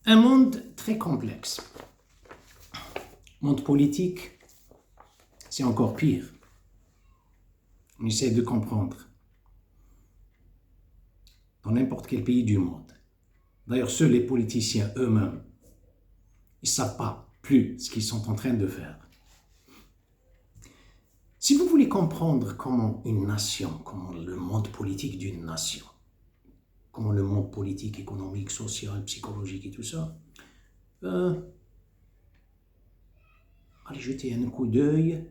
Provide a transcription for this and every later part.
Un monde très complexe. Monde politique, c'est encore pire. On essaie de comprendre. Dans n'importe quel pays du monde. D'ailleurs, seuls les politiciens eux-mêmes, ils ne savent pas plus ce qu'ils sont en train de faire. Si vous voulez comprendre comment une nation, comment le monde politique d'une nation, comment le monde politique, économique, social, psychologique et tout ça, allez jeter un coup d'œil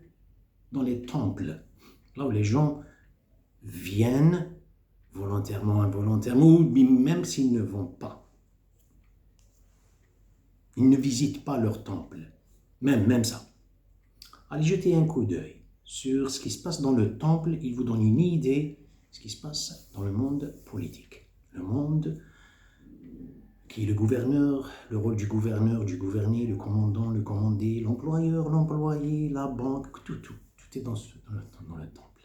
dans les temples, là où les gens viennent volontairement, involontairement, ou même s'ils ne vont pas. Ils ne visitent pas leur temple, même ça. Allez jeter un coup d'œil sur ce qui se passe dans le temple, il vous donne une idée de ce qui se passe dans le monde politique. Le monde qui est le gouverneur, le rôle du gouverneur, du gouverné, le commandant, le commandé, l'employeur, l'employé, la banque, tout est dans le temple.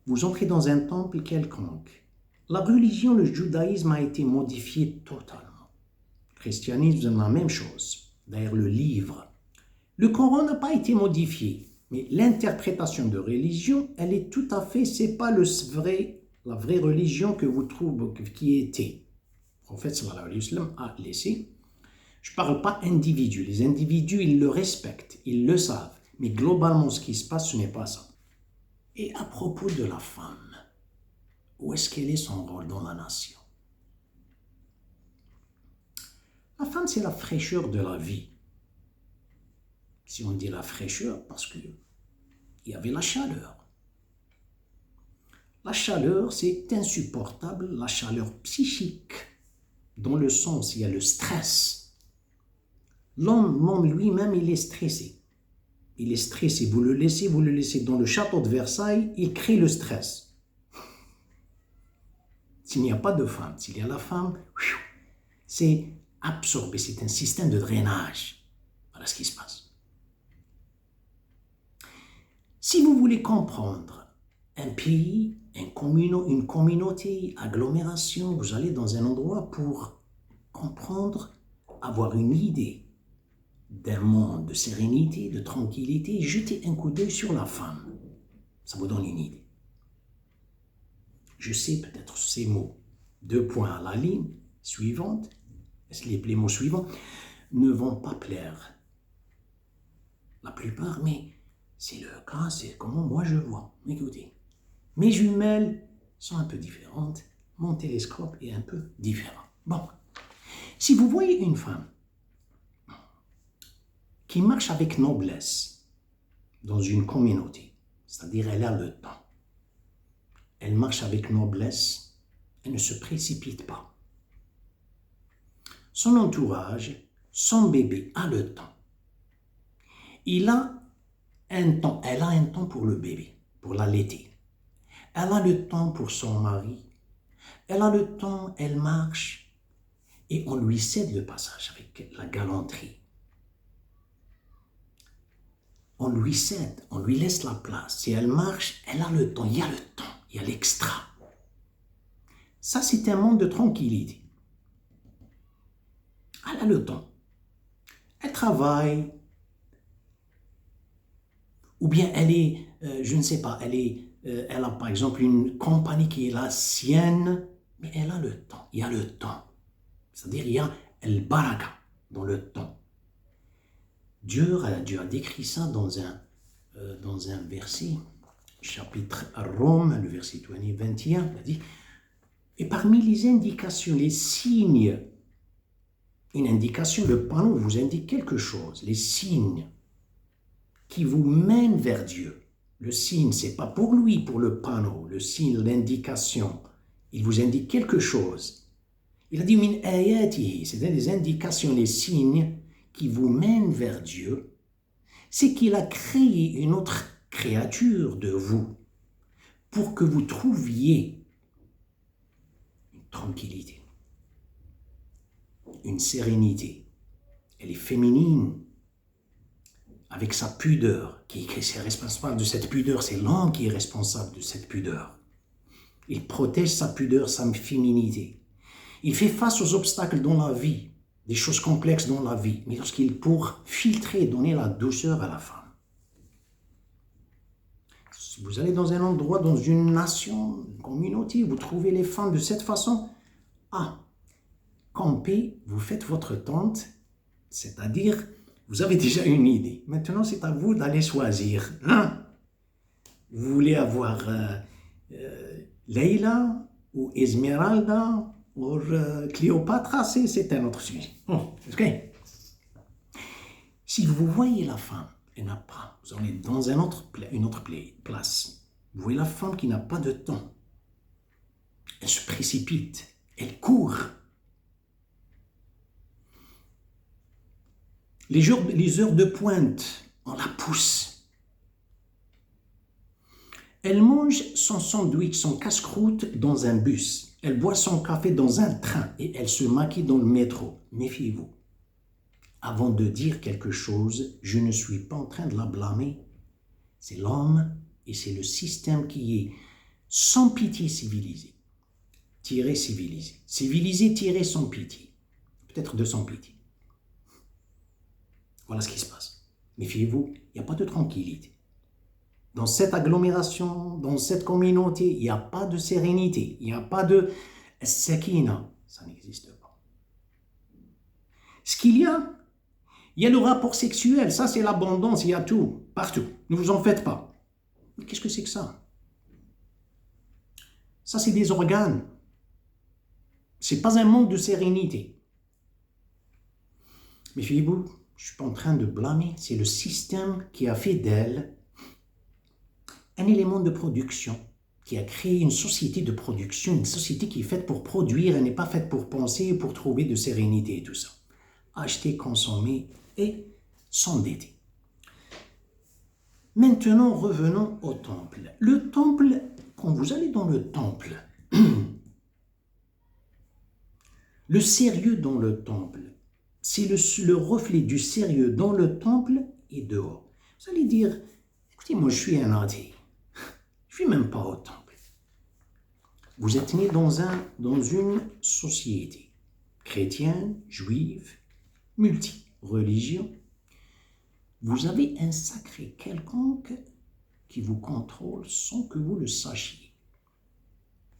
Vous entrez dans un temple quelconque. La religion, le judaïsme a été modifié totalement. Le christianisme, la même chose. D'ailleurs, le livre. Le Coran n'a pas été modifié, mais l'interprétation de religion, elle est tout à fait, c'est pas la vraie religion que vous trouvez qui était. Le prophète sallallahu alayhi wa sallam a laissé. Je ne parle pas individus. Les individus, ils le respectent, ils le savent. Mais globalement, ce qui se passe, ce n'est pas ça. Et à propos de la femme, où est-ce qu'elle est son rôle dans la nation? La femme, c'est la fraîcheur de la vie. Si on dit la fraîcheur, parce qu'il y avait la chaleur. La chaleur, c'est insupportable, la chaleur psychique. Dans le sens, il y a le stress. L'homme lui-même, il est stressé. Il est stressé, vous le laissez dans le château de Versailles, il crée le stress. S'il n'y a pas de femme, s'il y a la femme, c'est absorbé, c'est un système de drainage. Voilà ce qui se passe. Si vous voulez comprendre un pays, une communauté, agglomération, vous allez dans un endroit pour comprendre, avoir une idée d'un monde de sérénité, de tranquillité, jetez un coup d'œil sur la femme. Ça vous donne une idée. Je sais peut-être ces mots, 2 points à la ligne suivante, est-ce que les mots suivants ne vont pas plaire la plupart, mais c'est le cas, c'est comment moi je vois. Écoutez, mes jumelles sont un peu différentes, mon télescope est un peu différent. Bon, si vous voyez une femme qui marche avec noblesse dans une communauté, c'est-à-dire elle a le temps. Elle marche avec noblesse, elle ne se précipite pas. Son entourage, son bébé a le temps. Elle a un temps pour le bébé, pour l'allaiter. Elle a le temps pour son mari. Elle a le temps, elle marche et on lui cède le passage avec la galanterie. On lui cède, on lui laisse la place. Si elle marche, elle a le temps, il y a le temps, il y a l'extra. Ça, c'est un monde de tranquillité. Elle a le temps. Elle travaille. Ou bien elle est, je ne sais pas, elle a par exemple une compagnie qui est la sienne, mais elle a le temps, il y a le temps. C'est-à-dire, il y a el baraka dans le temps. Dieu a décrit ça dans un verset, chapitre Rome, le verset 21, il a dit, et parmi les indications, les signes, une indication, le panneau vous indique quelque chose, les signes qui vous mènent vers Dieu. Le signe, ce n'est pas pour lui, pour le panneau, le signe, l'indication, il vous indique quelque chose. Il a dit, min ayatihi, c'est-à-dire les indications, les signes, qui vous mène vers Dieu, c'est qu'il a créé une autre créature de vous pour que vous trouviez une tranquillité, une sérénité. Elle est féminine, avec sa pudeur, qui est responsable de cette pudeur, c'est l'homme qui est responsable de cette pudeur. Il protège sa pudeur, sa féminité. Il fait face aux obstacles dans la vie, des choses complexes dans la vie, mais lorsqu'il pour filtrer et donner la douceur à la femme. Si vous allez dans un endroit, dans une nation, une communauté, vous trouvez les femmes de cette façon, campez, vous faites votre tente, c'est-à-dire, vous avez déjà une idée. Maintenant, c'est à vous d'aller choisir. Vous voulez avoir Leila ou Esmeralda ou Cléopâtre, c'est un autre sujet. Ok. Si vous voyez la femme, elle n'a pas, vous allez dans une autre place, vous voyez la femme qui n'a pas de temps, elle se précipite, elle court. Les heures de pointe, on la pousse. Elle mange son sandwich, son casse-croûte dans un bus. Elle boit son café dans un train et elle se maquille dans le métro. Méfiez-vous. Avant de dire quelque chose, je ne suis pas en train de la blâmer. C'est l'homme et c'est le système qui est sans pitié civilisé. Civilisé. Civilisé sans pitié. Peut-être de sans pitié. Voilà ce qui se passe. Méfiez-vous, il n'y a pas de tranquillité. Dans cette agglomération, dans cette communauté, il n'y a pas de sérénité, il n'y a pas de sakina. Ça n'existe pas. Ce qu'il y a le rapport sexuel, ça c'est l'abondance, il y a tout, partout. Ne vous en faites pas. Mais qu'est-ce que c'est que ça? Ça c'est des organes. C'est pas un manque de sérénité. Méfiez-vous. Je ne suis pas en train de blâmer, c'est le système qui a fait d'elle un élément de production, qui a créé une société de production, une société qui est faite pour produire, elle n'est pas faite pour penser, pour trouver de sérénité et tout ça. Acheter, consommer et s'endetter. Maintenant, revenons au temple. Le temple, quand vous allez dans le temple, le sérieux dans le temple, c'est le reflet du sérieux dans le temple et dehors. Vous allez dire, écoutez, moi je suis un athée. Je ne suis même pas au temple. Vous êtes né dans une société chrétienne, juive, multi-religion. Vous avez un sacré quelconque qui vous contrôle sans que vous le sachiez.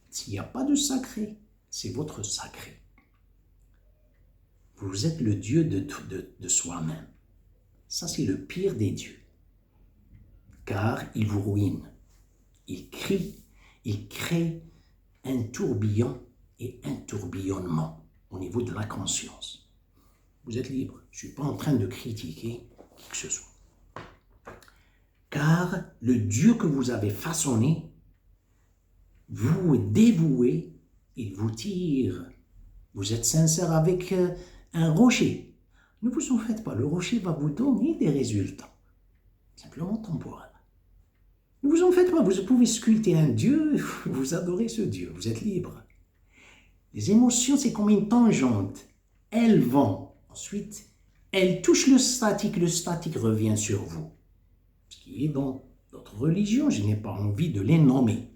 S'il n'y a pas de sacré, c'est votre sacré. Vous êtes le Dieu de soi-même. Ça, c'est le pire des dieux. Car il vous ruine. Il crée un tourbillon et un tourbillonnement au niveau de la conscience. Vous êtes libre. Je ne suis pas en train de critiquer qui que ce soit. Car le Dieu que vous avez façonné, vous est dévoué, il vous tire. Vous êtes sincère avec un rocher. Ne vous en faites pas, le rocher va vous donner des résultats, simplement temporaires. Ne vous en faites pas, vous pouvez sculpter un Dieu, vous adorez ce Dieu, vous êtes libre. Les émotions, c'est comme une tangente. Elles vont, ensuite, elles touchent le statique revient sur vous. Ce qui est dans notre religion, je n'ai pas envie de les nommer.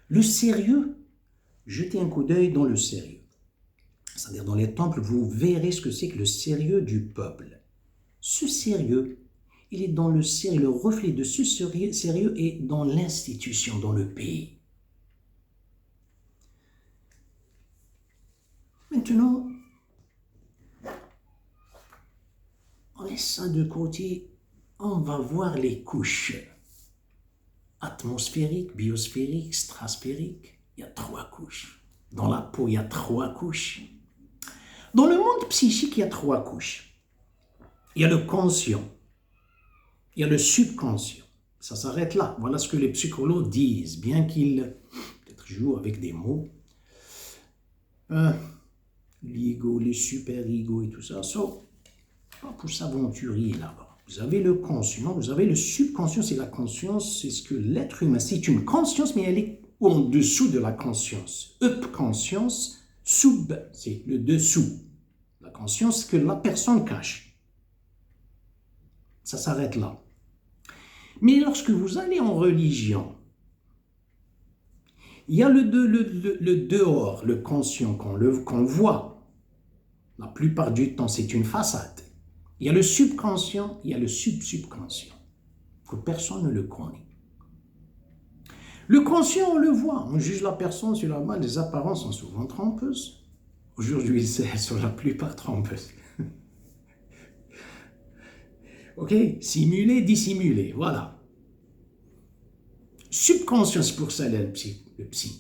Le sérieux, jetez un coup d'œil dans le sérieux. C'est-à-dire dans les temples, vous verrez ce que c'est que le sérieux du peuple. Ce sérieux, il est dans le sérieux, le reflet de ce sérieux est dans l'institution, dans le pays. Maintenant, on laisse ça de côté, on va voir les couches. Atmosphérique, biosphérique, stratosphérique, il y a 3 couches. Dans la peau, il y a 3 couches. Dans le monde psychique, il y a 3 couches. Il y a le conscient, il y a le subconscient. Ça s'arrête là. Voilà ce que les psychologues disent, bien qu'ils peut-être jouent avec des mots. L'ego, les super-ego et tout ça, pas pour s'aventurer là-bas. Vous avez le conscient, vous avez le subconscient, c'est la conscience, c'est ce que l'être humain, c'est une conscience, mais elle est en dessous de la conscience. Up-conscience, sub, c'est le dessous. La conscience que la personne cache. Ça s'arrête là. Mais lorsque vous allez en religion, Il y a le dehors, le conscient qu'on voit. La plupart du temps, c'est une façade. Il y a le subconscient, il y a le subconscient, que personne ne le connaît. Le conscient, on le voit. On juge la personne sur la base des apparences sont souvent trompeuses. Aujourd'hui, elles sont la plupart trompeuses. Ok, simuler, dissimuler, voilà. Subconscient, c'est pour ça le psy,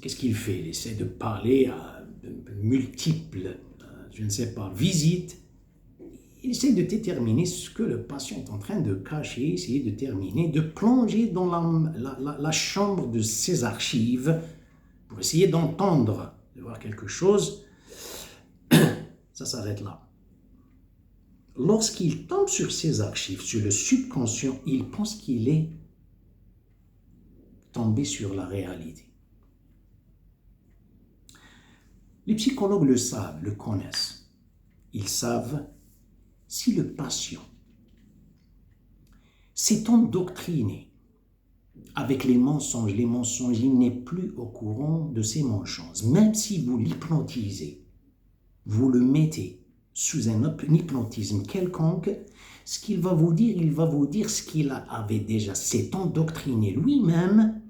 qu'est-ce qu'il fait? Il essaie de parler à de multiples, je ne sais pas, visites. Il essaie de déterminer ce que le patient est en train de cacher, essayer de terminer, de plonger dans la chambre de ses archives pour essayer d'entendre, de voir quelque chose. Ça s'arrête là. Lorsqu'il tombe sur ses archives, sur le subconscient, il pense qu'il est tombé sur la réalité. Les psychologues le savent, le connaissent. Ils savent si le patient s'est endoctriné avec les mensonges, il n'est plus au courant de ces mensonges. Même si vous l'hypnotisez, vous le mettez sous un hypnotisme quelconque, ce qu'il va vous dire, il va vous dire ce qu'il avait déjà, s'est endoctriné lui-même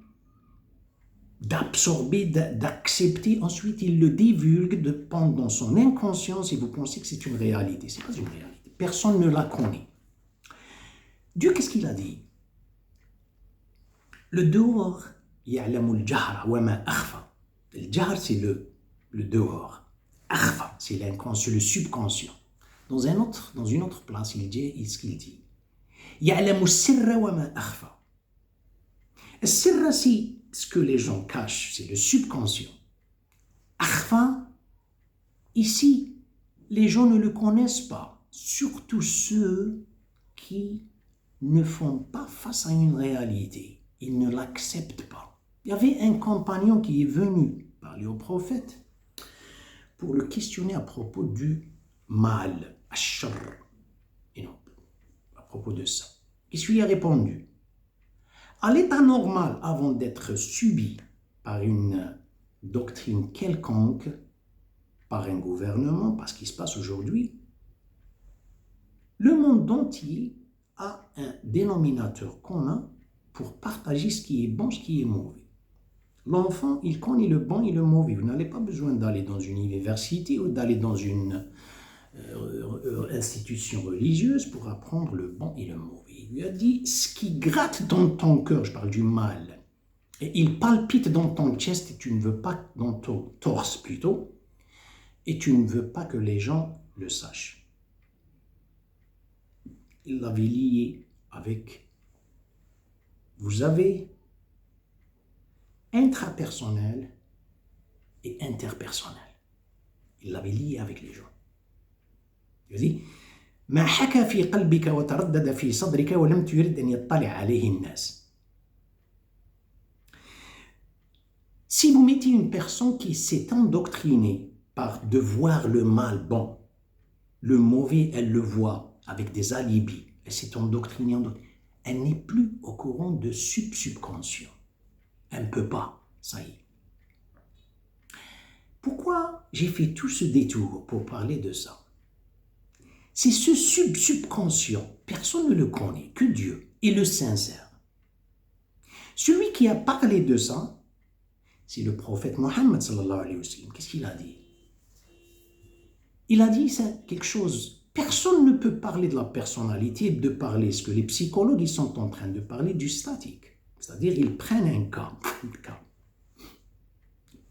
d'absorber, d'accepter, ensuite il le divulgue pendant son inconscience et vous pensez que c'est une réalité. Ce n'est pas une réalité. Personne ne la connaît. Dieu, qu'est-ce qu'il a dit? Le dehors, يعلم الجهر وما أخفى. Le jahr, c'est le dehors. Akhfa, c'est l'inconscient, le subconscient. Dans une autre place, il dit ce qu'il dit. يعلم السر وما أخفى. السر, c'est ce que les gens cachent, c'est le subconscient. Akhfa, ici, les gens ne le connaissent pas, surtout ceux qui ne font pas face à une réalité. Ils ne l'acceptent pas. Il y avait un compagnon qui est venu parler au prophète pour le questionner à propos du mal, ash-sharr, et non, à propos de ça. Qu'est-ce qu'il lui a répondu? À l'état normal, avant d'être subi par une doctrine quelconque, par un gouvernement, par ce qui se passe aujourd'hui, le monde entier a un dénominateur commun pour partager ce qui est bon, ce qui est mauvais. L'enfant, il connaît le bon et le mauvais. Vous n'avez pas besoin d'aller dans une université ou d'aller dans une institution religieuse pour apprendre le bon et le mauvais. Il lui a dit, ce qui gratte dans ton cœur, je parle du mal, et il palpite dans ton chest et tu ne veux pas, dans ton torse plutôt, et tu ne veux pas que les gens le sachent. Il l'avait lié avec, vous avez intrapersonnel et interpersonnel. Il l'avait lié avec les gens. Il dit, ما حكى في قلبك وتردد في صدرك ولم ترد أن يطلع عليه الناس. Si vous mettez une personne qui s'est endoctrinée par de voir le mal bon, le mauvais, elle le voit avec des alibis, elle s'est endoctrinée, elle n'est plus au courant de subconscient. Elle ne peut pas, ça y est. Pourquoi j'ai fait tout ce détour pour parler de ça? C'est ce subconscient, personne ne le connaît, que Dieu, et le sincère. Celui qui a parlé de ça, c'est le prophète Mohammed sallallahu alayhi wa sallam. Qu'est-ce qu'il a dit? Il a dit ça, quelque chose. Personne ne peut parler de la personnalité, de parler ce que les psychologues ils sont en train de parler du statique. C'est-à-dire ils prennent un cas.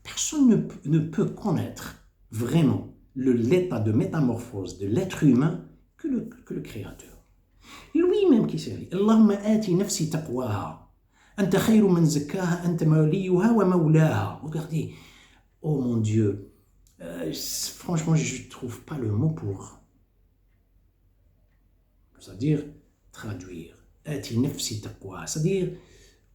Personne ne peut connaître vraiment l'état de métamorphose de l'être humain que le Créateur. Lui-même qui s'est dit Allahumma ati nafsi taqwaha anta khayru man zakkaha anta mawliyuha wa mawlaha. Regardez, oh mon Dieu, franchement je ne trouve pas le mot pour, c'est-à-dire traduire. Ati nafsi taqwaha, c'est-à-dire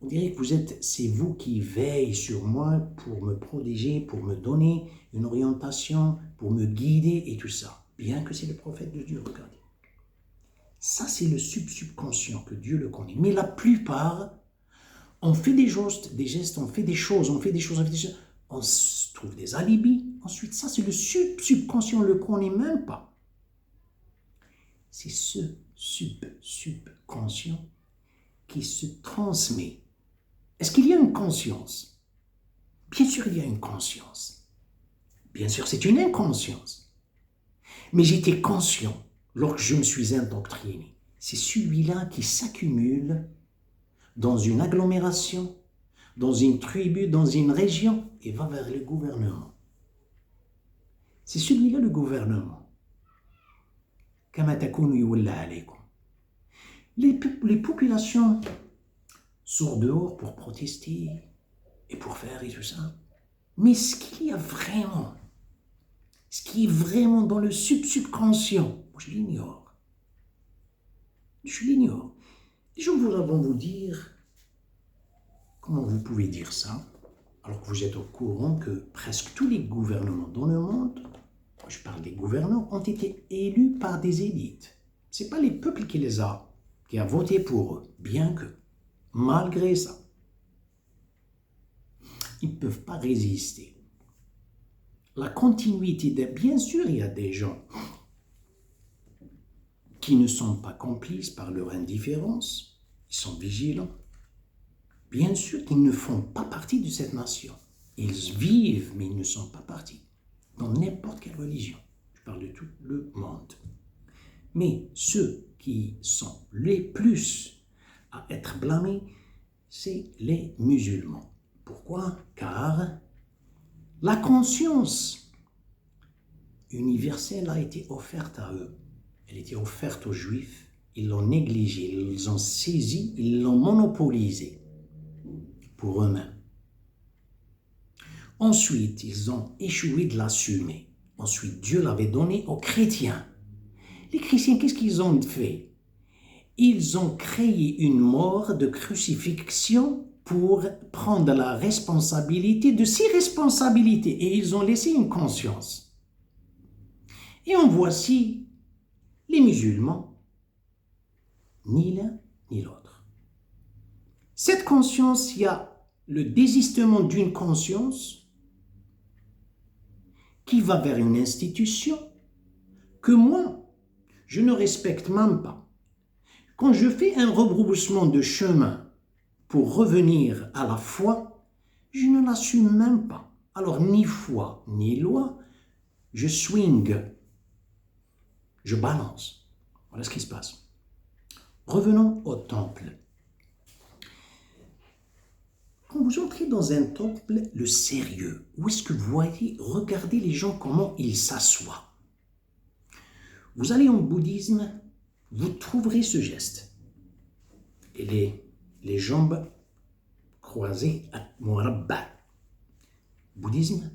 on dirait que c'est vous qui veillez sur moi pour me protéger, pour me donner une orientation, pour me guider et tout ça. Bien que c'est le prophète de Dieu, regardez. Ça, c'est le subconscient que Dieu le connaît. Mais la plupart, On fait des gestes, on fait des choses, on fait des choses, on se trouve des alibis. Ensuite, ça, c'est le subconscient, on ne le connaît même pas. C'est ce subconscient qui se transmet. Est-ce qu'il y a une conscience? Bien sûr, il y a une conscience. Bien sûr, c'est une inconscience. Mais j'étais conscient lorsque je me suis indoctriné. C'est celui-là qui s'accumule dans une agglomération, dans une tribu, dans une région, et va vers le gouvernement. C'est celui-là le gouvernement. Les populations sortent dehors pour protester et pour faire et tout ça. Mais ce qu'il y a vraiment, ce qui est vraiment dans le subconscient, je l'ignore. Je l'ignore. Les gens vont vous dire, comment vous pouvez dire ça, alors que vous êtes au courant que presque tous les gouvernements dans le monde, je parle des gouvernants, ont été élus par des élites. Ce n'est pas les peuples qui a voté pour eux, bien que, malgré ça, ils ne peuvent pas résister. La continuité, bien sûr, il y a des gens qui ne sont pas complices par leur indifférence, ils sont vigilants. Bien sûr qu'ils ne font pas partie de cette nation. Ils vivent, mais ils ne sont pas partis. Dans n'importe quelle religion. Je parle de tout le monde. Mais ceux qui sont les plus à être blâmés, c'est les musulmans. Pourquoi? Car la conscience universelle a été offerte à eux. Elle était offerte aux Juifs. Ils l'ont négligée, ils l'ont saisie, ils l'ont monopolisée pour eux-mêmes. Ensuite, ils ont échoué de l'assumer. Ensuite, Dieu l'avait donné aux chrétiens. Les chrétiens, qu'est-ce qu'ils ont fait? Ils ont créé une mort de crucifixion pour prendre la responsabilité de ces responsabilités. Et ils ont laissé une conscience. Et en voici les musulmans, ni l'un ni l'autre. Cette conscience, il y a le désistement d'une conscience qui va vers une institution que moi, je ne respecte même pas. Quand je fais un rebroussement de chemin pour revenir à la foi, je ne l'assume même pas. Alors, ni foi, ni loi, je swing, je balance. Voilà ce qui se passe. Revenons au temple. Quand vous entrez dans un temple, le sérieux, où est-ce que vous voyez, regardez les gens, comment ils s'assoient. Vous allez en bouddhisme, vous trouverez ce geste. Et les jambes croisées à Murabba. Bouddhisme,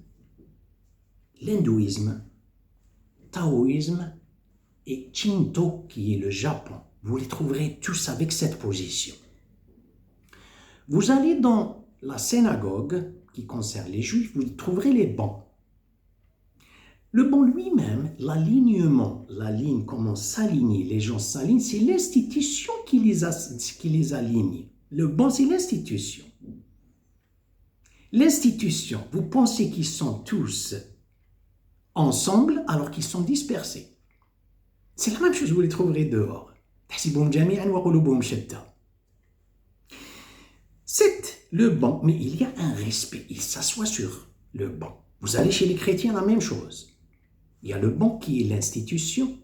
l'hindouisme, taoïsme et Shinto, qui est le Japon. Vous les trouverez tous avec cette position. Vous allez dans la synagogue qui concerne les juifs, vous trouverez les bancs. Le banc lui-même, l'alignement, la ligne, comment s'aligner, les gens s'alignent, c'est l'institution qui les aligne. Le banc, c'est l'institution. L'institution, vous pensez qu'ils sont tous ensemble alors qu'ils sont dispersés. C'est la même chose, vous les trouverez dehors. C'est le banc, mais il y a un respect. Ils s'assoient sur le banc. Vous allez chez les chrétiens, la même chose. Il y a le banc qui est l'institution.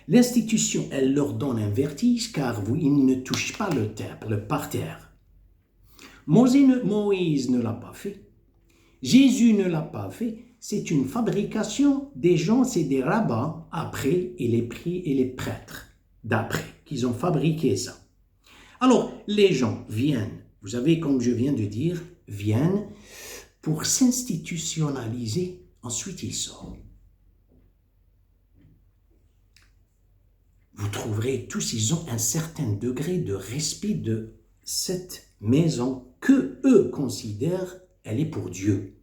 L'institution, elle leur donne un vertige car ils ne touchent pas le parterre. Moïse ne l'a pas fait. Jésus ne l'a pas fait. C'est une fabrication des gens, c'est des rabbins après et les prêtres d'après qu'ils ont fabriqué ça. Alors, les gens viennent, vous savez, comme je viens de dire, viennent pour s'institutionnaliser, ensuite ils sortent. Vous trouverez tous, ils ont un certain degré de respect de cette maison que eux considèrent, elle est pour Dieu.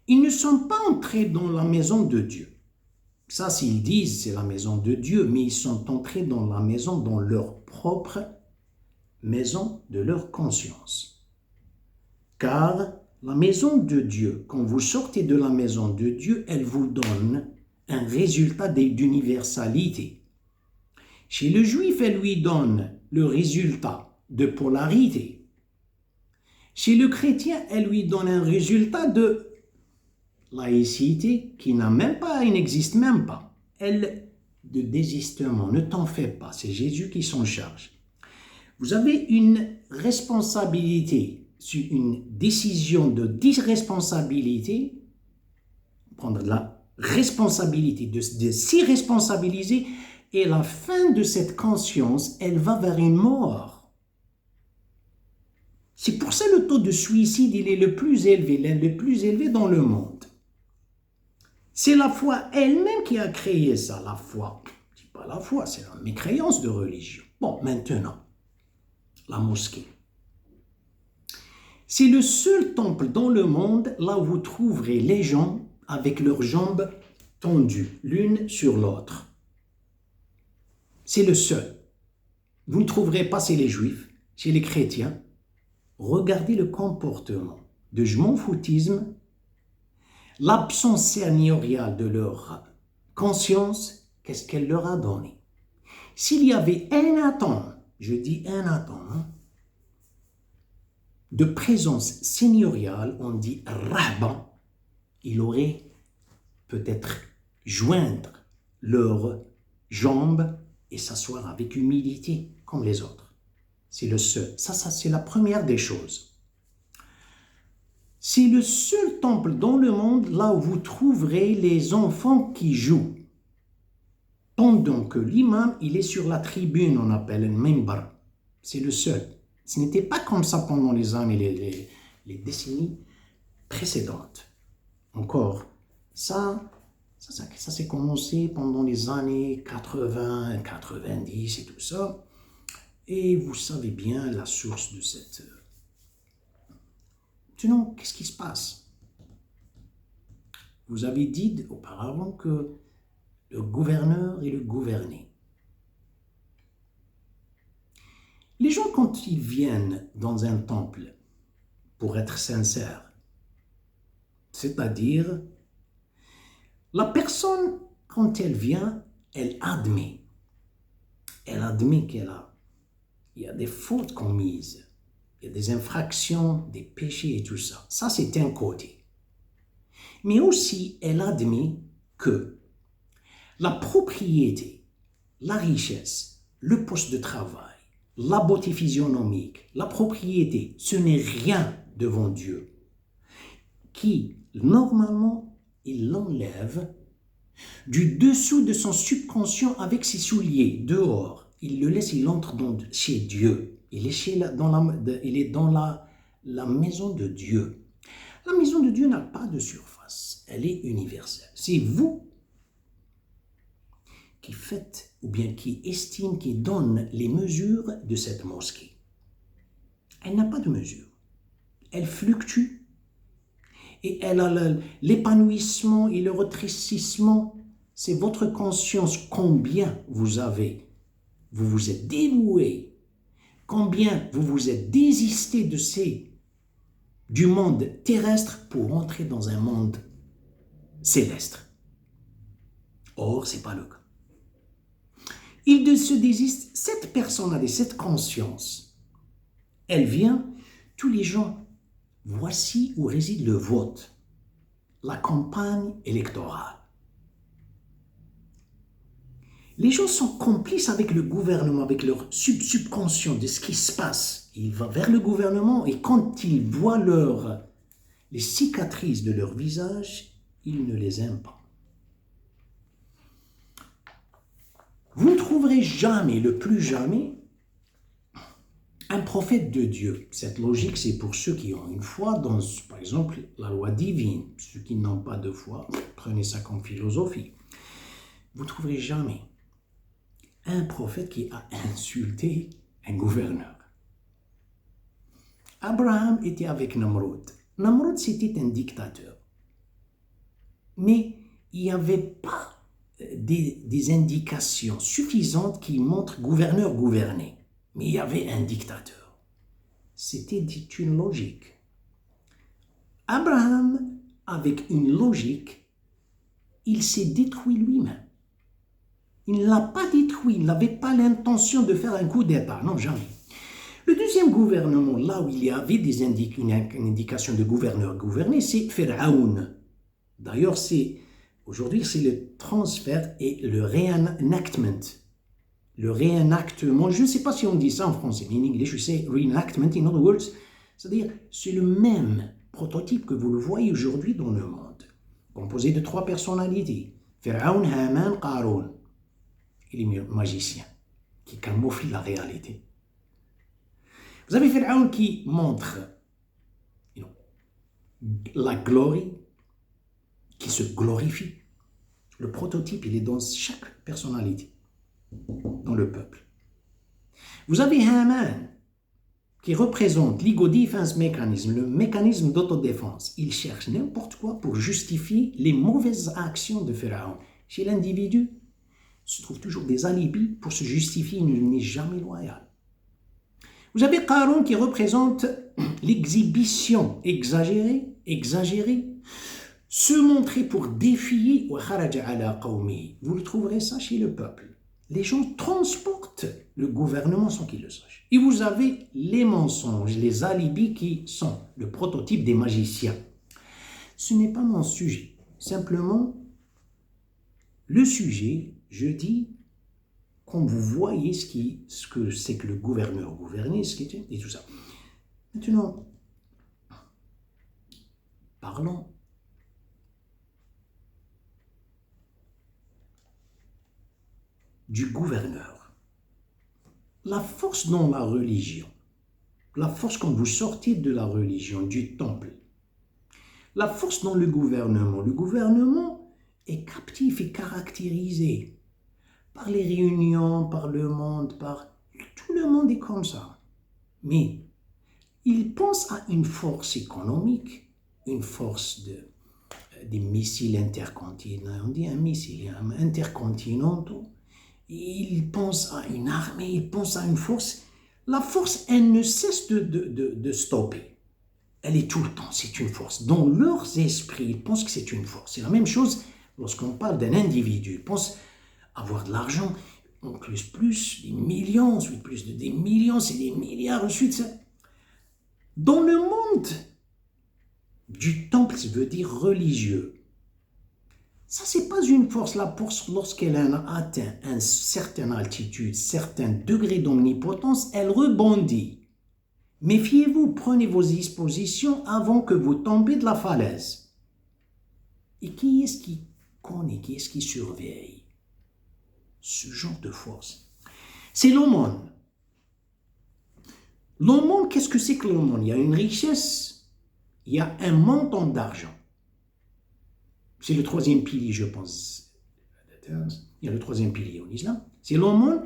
Ils ne sont pas entrés dans la maison de Dieu. Ça, s'ils disent c'est la maison de Dieu, mais ils sont entrés dans la maison dans leur propre maison de leur conscience. Car la maison de Dieu, quand vous sortez de la maison de Dieu, elle vous donne un résultat d'universalité. Chez le juif, elle lui donne le résultat de polarité. Chez le chrétien, elle lui donne un résultat de laïcité qui n'a même pas, il n'existe même pas. Elle, de désistement, ne t'en fais pas, c'est Jésus qui s'en charge. Vous avez une responsabilité, une décision de d'irresponsabilité, prendre la responsabilité, de s'y responsabiliser, et la fin de cette conscience, elle va vers une mort. C'est pour ça que le taux de suicide, il est le plus élevé dans le monde. C'est la foi elle-même qui a créé ça, la foi. C'est pas la foi, c'est la mécréance de religion. Bon, maintenant, la mosquée. C'est le seul temple dans le monde là où vous trouverez les gens avec leurs jambes tendues, l'une sur l'autre. C'est le seul. Vous ne trouverez pas chez les juifs, chez les chrétiens. Regardez le comportement de je m'en foutisme, l'absence seigneuriale de leur conscience, qu'est-ce qu'elle leur a donné? S'il y avait un atome, je dis un atome, de présence seigneuriale, on dit rahban, il aurait peut-être joindre leurs jambes et s'asseoir avec humilité comme les autres. C'est le seul. Ça c'est la première des choses. C'est le seul temple dans le monde là où vous trouverez les enfants qui jouent. Pendant que l'imam, il est sur la tribune, on appelle un mimbar. C'est le seul. Ce n'était pas comme ça pendant les années, les décennies précédentes. Encore, ça s'est commencé pendant les années 80, 90 et tout ça. Et vous savez bien la source de cette... Sinon, qu'est-ce qui se passe? Vous avez dit auparavant que le gouverneur et le gouverné. Les gens, quand ils viennent dans un temple pour être sincères, c'est-à-dire, la personne, quand elle vient, elle admet il y a des fautes commises, il y a des infractions, des péchés et tout ça. Ça, c'est un côté. Mais aussi, elle admet que la propriété, la richesse, le poste de travail, la beauté physionomique, la propriété, ce n'est rien devant Dieu, qui, normalement, il l'enlève du dessous de son subconscient avec ses souliers, dehors. Il le laisse, il entre chez Dieu. Il est dans la maison de Dieu. La maison de Dieu n'a pas de surface. Elle est universelle. C'est vous qui faites, ou bien qui estime, qui donne les mesures de cette mosquée. Elle n'a pas de mesure. Elle fluctue. Et elle a l'épanouissement et le rétrécissement. C'est votre conscience, combien vous avez. Vous vous êtes dévoué. Combien vous vous êtes désisté du monde terrestre pour entrer dans un monde céleste. Or, ce n'est pas le cas. Il se désiste, cette personne-là, cette conscience, elle vient, tous les gens, voici où réside le vote, la campagne électorale. Les gens sont complices avec le gouvernement, avec leur subconscient de ce qui se passe. Ils vont vers le gouvernement et quand ils voient les cicatrices de leur visage, ils ne les aiment pas. Vous ne trouverez jamais, le plus jamais, un prophète de Dieu. Cette logique, c'est pour ceux qui ont une foi dans, par exemple, la loi divine. Ceux qui n'ont pas de foi, prenez ça comme philosophie. Vous ne trouverez jamais un prophète qui a insulté un gouverneur. Abraham était avec Namrod. Namrod, c'était un dictateur. Mais il n'y avait pas des indications suffisantes qui montrent gouverneur gouverné. Mais il y avait un dictateur. C'était une logique. Abraham, avec une logique, il s'est détruit lui-même. Il ne l'a pas détruit, il n'avait pas l'intention de faire un coup d'État, non, jamais. Le deuxième gouvernement, là où il y avait une indication de gouverneur-gouverné, c'est Pharaon. D'ailleurs, aujourd'hui, c'est le transfert et le reenactment. Le réenactement, je ne sais pas si on dit ça en français, mais en anglais, je sais reenactment, in other words, c'est-à-dire c'est le même prototype que vous le voyez aujourd'hui dans le monde, composé de 3 personnalités, Pharaon, Haman, Qarun, et les magiciens, qui camouflent la réalité. Vous avez Pharaon qui montre la gloire, qui se glorifie. Le prototype, il est dans chaque personnalité, dans le peuple. Vous avez Haman, qui représente l'ego defense mechanism, le mécanisme d'autodéfense. Il cherche n'importe quoi pour justifier les mauvaises actions de Pharaon. Chez l'individu, il se trouve toujours des alibis pour se justifier, il n'est jamais loyal. Vous avez Qarun qui représente l'exhibition exagérée, se montrer pour défier. Vous le trouverez ça chez le peuple. Les gens transportent le gouvernement sans qu'ils le sachent. Et vous avez les mensonges, les alibis qui sont le prototype des magiciens. Ce n'est pas mon sujet. Simplement, le sujet, je dis, quand vous voyez ce que c'est que le gouverneur-gouverné, ce qui est, et tout ça. Maintenant, parlons du gouverneur. La force dans la religion, la force quand vous sortez de la religion, du temple, la force dans le gouvernement est captif et caractérisé par les réunions, par le monde, tout le monde est comme ça. Mais il pense à une force économique, une force des missiles intercontinentaux, on dit un missile intercontinentaux. Il pense à une armée, il pense à une force. La force, elle ne cesse de stopper. Elle est tout le temps, c'est une force. Dans leurs esprits, ils pensent que c'est une force. C'est la même chose lorsqu'on parle d'un individu. Ils pensent avoir de l'argent, on plus des millions, ensuite plus de des millions, c'est des milliards, ensuite ça. Dans le monde du temple, ça veut dire religieux. Ça, c'est pas une force. La force, lorsqu'elle a atteint une certaine altitude, certain degré d'omnipotence, elle rebondit. Méfiez-vous, prenez vos dispositions avant que vous tombez de la falaise. Et qui est-ce qui connaît, qui est-ce qui surveille ce genre de force? C'est l'aumône. L'aumône, qu'est-ce que c'est que l'aumône? Il y a une richesse, il y a un montant d'argent. C'est le 3e pilier, je pense. Il y a le 3e pilier en islam. C'est l'aumône.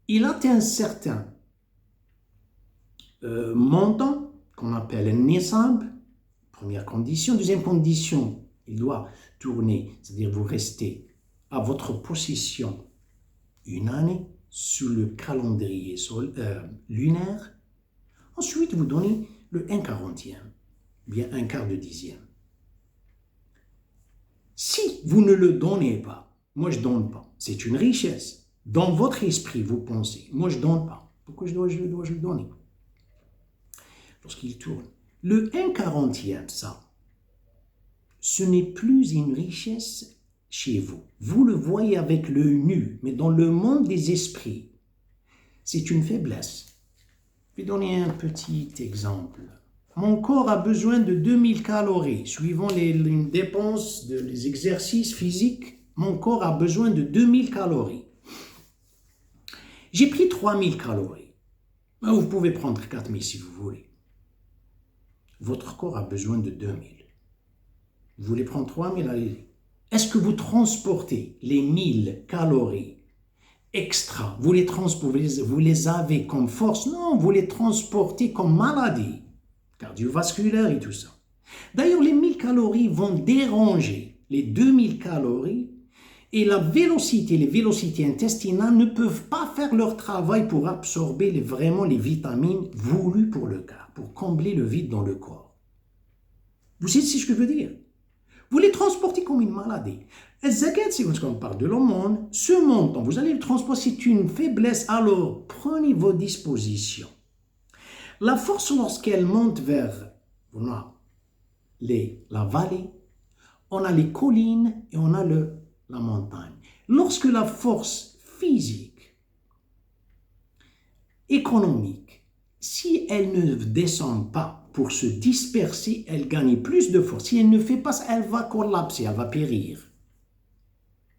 Il atteint un certain montant qu'on appelle un nisab. Première condition. Deuxième condition, il doit tourner, c'est-à-dire vous restez à votre possession une année sous le calendrier lunaire. Ensuite, vous donnez le 1/40e, bien un quart de dixième. Si vous ne le donnez pas, moi je ne donne pas, c'est une richesse. Dans votre esprit, vous pensez, moi je ne donne pas. Pourquoi je dois le donner? Lorsqu'il tourne. Le 1/40e, ça, ce n'est plus une richesse chez vous. Vous le voyez avec le nu, mais dans le monde des esprits, c'est une faiblesse. Je vais donner un petit exemple. Mon corps a besoin de 2000 calories. Suivant les dépenses des exercices physiques, mon corps a besoin de 2000 calories. J'ai pris 3000 calories. Vous pouvez prendre 4000 si vous voulez. Votre corps a besoin de 2000. Vous voulez prendre 3000, allez-y. Est-ce que vous transportez les 1000 calories extra? Vous les avez comme force? Non, vous les transportez comme maladie cardiovasculaire et tout ça. D'ailleurs, les 1000 calories vont déranger les 2000 calories Et les vélocités intestinales ne peuvent pas faire leur travail pour absorber vraiment les vitamines voulues pour le corps, pour combler le vide dans le corps. Vous savez ce que je veux dire? Vous les transportez comme une maladie. Si on parle de l'hormone, ce montant, vous allez le transporter, c'est une faiblesse, alors prenez vos dispositions. La force, lorsqu'elle monte vers la vallée, on a les collines et on a la montagne. Lorsque la force physique, économique, si elle ne descend pas pour se disperser, elle gagne plus de force. Si elle ne fait pas ça, elle va collapser, elle va périr.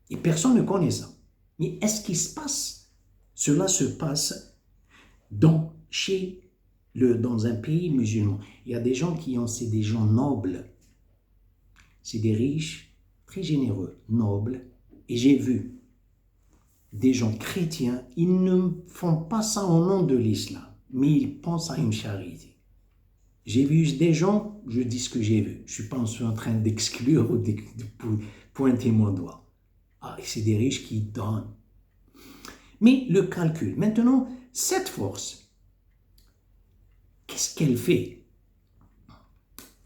Et personne ne connaît ça. Mais est-ce qu'il se passe? Cela se passe dans un pays musulman. Il y a des gens c'est des gens nobles. C'est des riches, très généreux, nobles. Et j'ai vu des gens chrétiens, ils ne font pas ça au nom de l'islam, mais ils pensent à une charité. J'ai vu des gens, je dis ce que j'ai vu. Je ne suis pas en train d'exclure ou de pointer mon doigt. C'est des riches qui donnent. Mais le calcul. Maintenant, cette force, qu'est-ce qu'elle fait?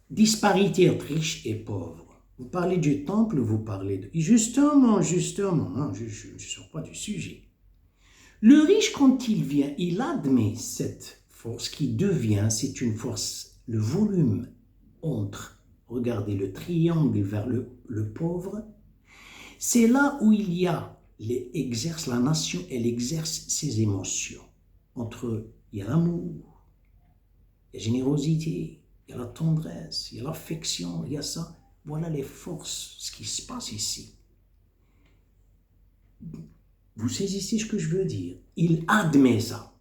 Disparité entre riches et pauvres. Vous parlez du temple, vous parlez de... Justement, non, je ne sors pas du sujet. Le riche, quand il vient, il admet cette force qui devient, c'est une force, le volume entre, regardez le triangle vers le pauvre, c'est là où il y a, la nation, elle exerce ses émotions. Il y a l'amour, il y a la générosité, il y a la tendresse, il y a l'affection, il y a ça. Voilà les forces, ce qui se passe ici. Vous saisissez ce que je veux dire? Il admet ça.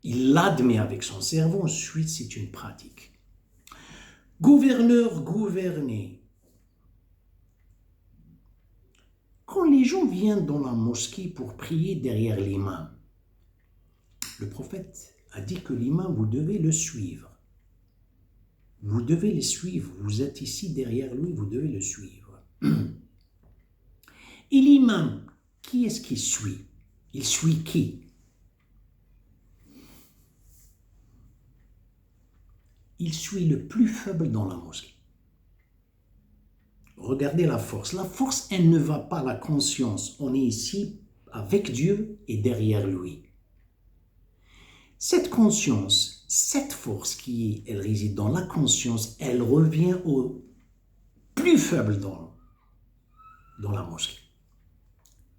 Il l'admet avec son cerveau. Ensuite, c'est une pratique. Gouverneur, gouverné. Quand les gens viennent dans la mosquée pour prier derrière l'imam, le prophète a dit que l'imam, vous devez le suivre. Vous devez le suivre. Vous êtes ici derrière lui, vous devez le suivre. Et l'imam, qui est-ce qu'il suit? Il suit qui? Il suit le plus faible dans la mosquée. Regardez la force. La force, elle ne va pas à la conscience. On est ici avec Dieu et derrière lui. Cette conscience, cette force elle réside dans la conscience, elle revient au plus faible dans la mosquée.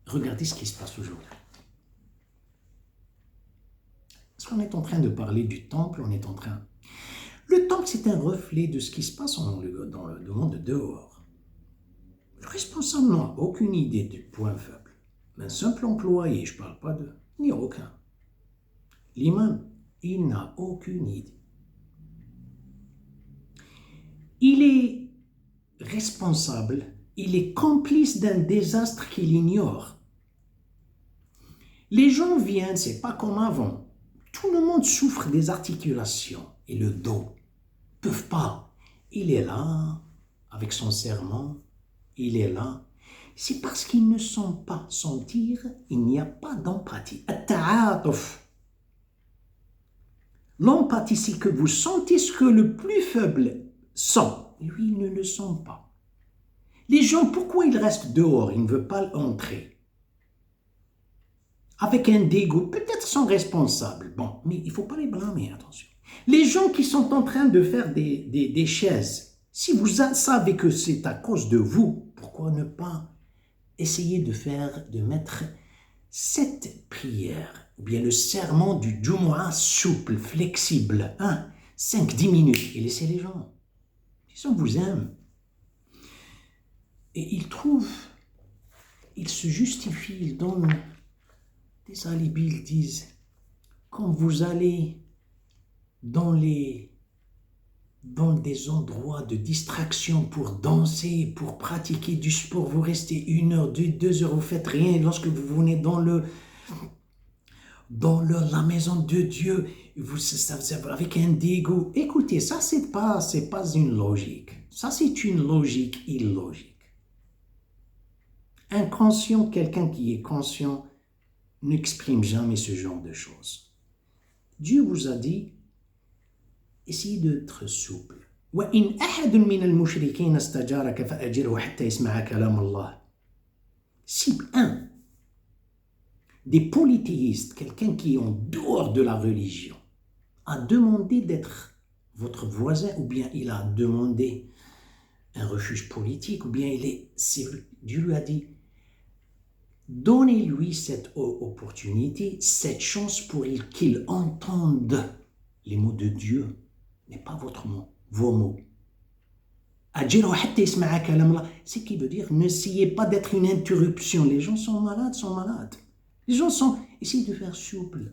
Regardez ce qui se passe aujourd'hui. Parce qu'on est en train de parler du temple, Le temple, c'est un reflet de ce qui se passe dans le monde dehors. Le responsable n'a aucune idée du point faible. Un simple employé, je ne parle pas ni aucun. L'imam, il n'a aucune idée. Il est responsable, il est complice d'un désastre qu'il ignore. Les gens viennent, c'est pas comme avant. Tout le monde souffre des articulations et le dos. Ils ne peuvent pas. Il est là, avec son serment, il est là. C'est parce qu'ils ne sentent pas sentir, il n'y a pas d'empathie. L'empathie, c'est que vous sentez ce que le plus faible sent. Lui, il ne le sent pas. Les gens, pourquoi ils restent dehors? Ils ne veulent pas entrer. Avec un dégoût, peut-être sont responsables. Bon, mais il ne faut pas les blâmer, attention. Les gens qui sont en train de faire des chaises, si vous savez que c'est à cause de vous, pourquoi ne pas essayer de mettre cette prière, ou bien le serment du Jumu'ah souple, flexible, 5-10 minutes, et laissez les gens. Les gens vous aiment. Et ils se justifient, ils donnent des alibis, ils disent, quand vous allez dans des endroits de distraction pour danser, pour pratiquer du sport, vous restez 1 heure, 2 heures, vous faites rien. Lorsque vous venez dans la maison de Dieu, avec un dégoût. Écoutez, ça c'est pas une logique. Ça c'est une logique illogique. inconscient, quelqu'un qui est conscient, n'exprime jamais ce genre de choses. Dieu vous a dit, essayez d'être souple. وَإِنْ أَحَدٌ مِّنَ الْمُشْرِكِينَ اسْتَجَارَكَ فَأَجِرْهُ حَتَّى يَسْمَعَ كَلَامَ اللَّهِ. Si un des polythéistes, quelqu'un qui est en dehors de la religion, a demandé d'être votre voisin, ou bien il a demandé un refuge politique, ou bien Dieu lui a dit, donnez-lui cette opportunité, cette chance pour qu'il entende les mots de Dieu, mais pas vos mots. C'est qui veut dire, n'essayez pas d'être une interruption. Les gens sont malades. Les gens essayez de faire souple.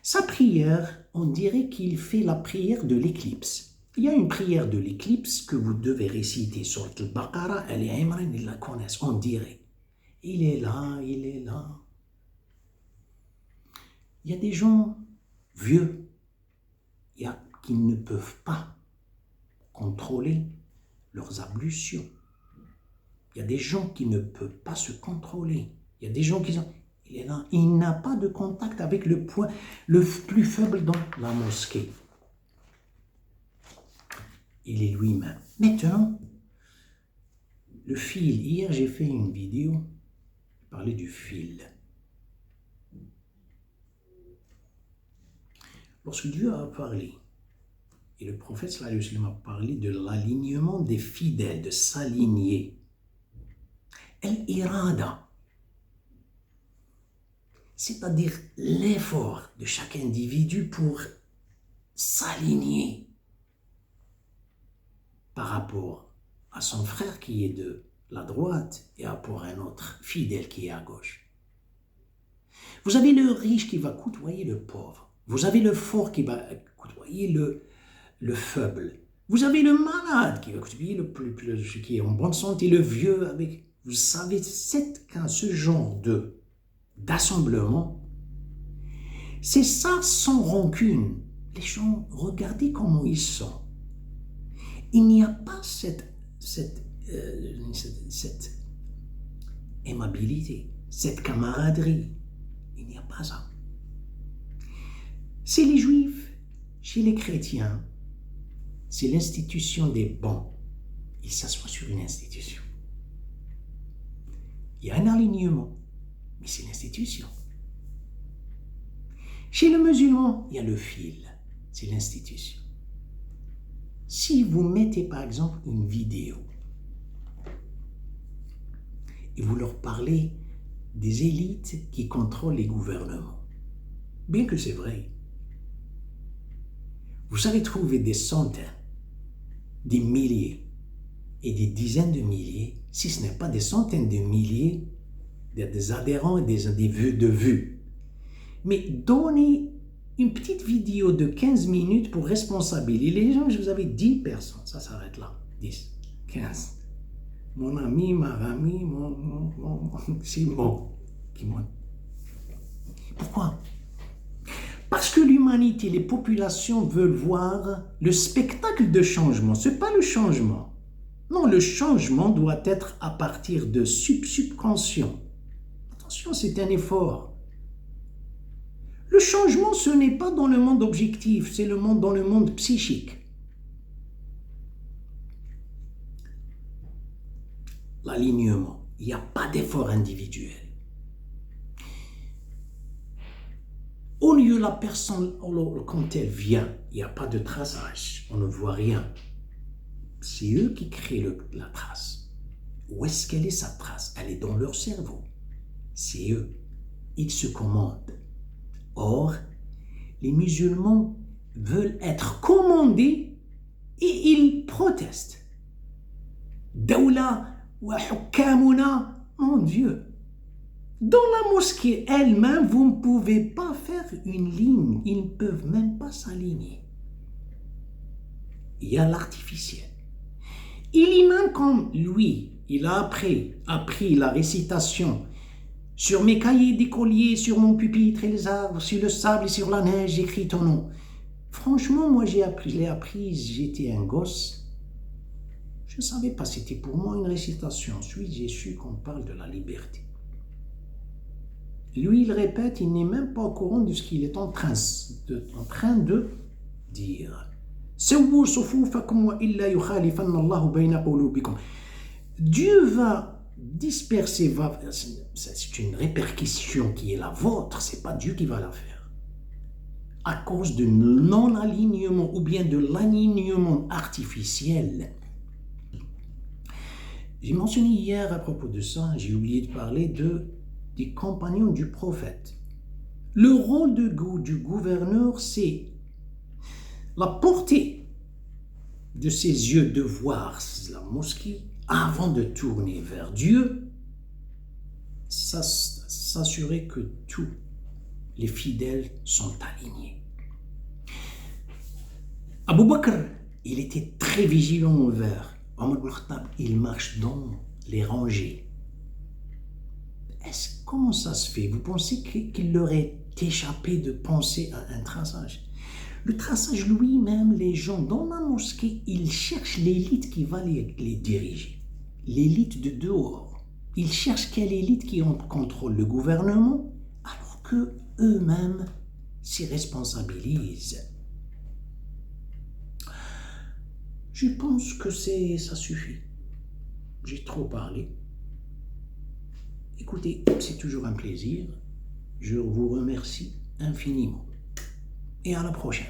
Sa prière, on dirait qu'il fait la prière de l'éclipse. Il y a une prière de l'éclipse que vous devez réciter sur Al-Baqarah, Ali Imran, ils la connaissent, on dirait. Il est là. Il y a des gens vieux qui ne peuvent pas contrôler leurs ablutions. Il y a des gens qui ne peuvent pas se contrôler. Il y a des gens qui sont... Il est là. Il n'a pas de contact avec le point le plus faible dans la mosquée. Il est lui-même. Maintenant, le fil. Hier, j'ai fait une vidéo. Je parlais du fil. Lorsque Dieu a parlé, et le prophète sallallahu alayhi wa sallam a parlé de l'alignement des fidèles, de s'aligner. Al-irada, c'est-à-dire l'effort de chaque individu pour s'aligner par rapport à son frère qui est de la droite et pour un autre fidèle qui est à gauche. Vous avez le riche qui va côtoyer le pauvre. Vous avez le fort qui va côtoyer le faible. Vous avez le malade qui va côtoyer qui est en bonne santé, le vieux avec... Vous savez, ce genre d'assemblement, c'est ça sans rancune. Les gens, regardez comment ils sont. Il n'y a pas cette aimabilité, cette camaraderie. Il n'y a pas ça. C'est les juifs, chez les chrétiens, c'est l'institution des bancs. Ils s'assoient sur une institution. Il y a un alignement, mais c'est l'institution. Chez le musulman, il y a le fil, c'est l'institution. Si vous mettez par exemple une vidéo et vous leur parlez des élites qui contrôlent les gouvernements, bien que c'est vrai, vous allez trouver des centaines, des milliers et des dizaines de milliers, si ce n'est pas des centaines de milliers, des adhérents et des vues. Mais donnez une petite vidéo de 15 minutes pour responsabiliser les gens. Vous avez 10 personnes, ça s'arrête là. 10, 15. Mon ami, ma amie, c'est bon. Pourquoi? Parce que l'humanité, les populations veulent voir le spectacle de changement. Ce n'est pas le changement. Non, le changement doit être à partir de subconscient. Attention, c'est un effort. Le changement, ce n'est pas dans le monde objectif, c'est dans le monde psychique. L'alignement, il n'y a pas d'effort individuel. Au lieu la personne, quand elle vient, il n'y a pas de traçage, on ne voit rien. C'est eux qui créent la trace. Où est-ce qu'elle est sa trace? Elle est dans leur cerveau. C'est eux. Ils se commandent. Or, les musulmans veulent être commandés et ils protestent. Dawla wa hukkamuna, mon Dieu. Dans la mosquée elle-même, vous ne pouvez pas faire une ligne. Ils ne peuvent même pas s'aligner. Il y a l'artificiel. Et l'imam comme lui, il a appris la récitation sur mes cahiers d'écolier, sur mon pupitre et les arbres, sur le sable et sur la neige, j'écris ton nom. Franchement, moi j'ai appris, j'étais un gosse. Je ne savais pas, c'était pour moi une récitation. Ensuite, j'ai su qu'on parle de la liberté. Lui, il répète, il n'est même pas au courant de ce qu'il est en train de dire. Dieu va disperser, c'est une répercussion qui est la vôtre, c'est pas Dieu qui va la faire. À cause de non-alignement ou bien de l'alignement artificiel. J'ai mentionné hier à propos de ça, j'ai oublié de parler des compagnons du prophète. Le rôle du gouverneur, c'est la portée de ses yeux de voir la mosquée avant de tourner vers Dieu, s'assurer que tous les fidèles sont alignés. Abu Bakr, il était très vigilant envers Omar ibn Khattab, il marche dans les rangées. Comment ça se fait? Vous pensez qu'il leur est échappé de penser à un traçage? Le traçage lui-même, les gens dans la mosquée, ils cherchent l'élite qui va les diriger. L'élite de dehors. Ils cherchent quelle élite qui contrôle le gouvernement, alors que eux-mêmes s'y responsabilisent. Je pense que ça suffit. J'ai trop parlé. Écoutez, c'est toujours un plaisir. Je vous remercie infiniment. Et à la prochaine.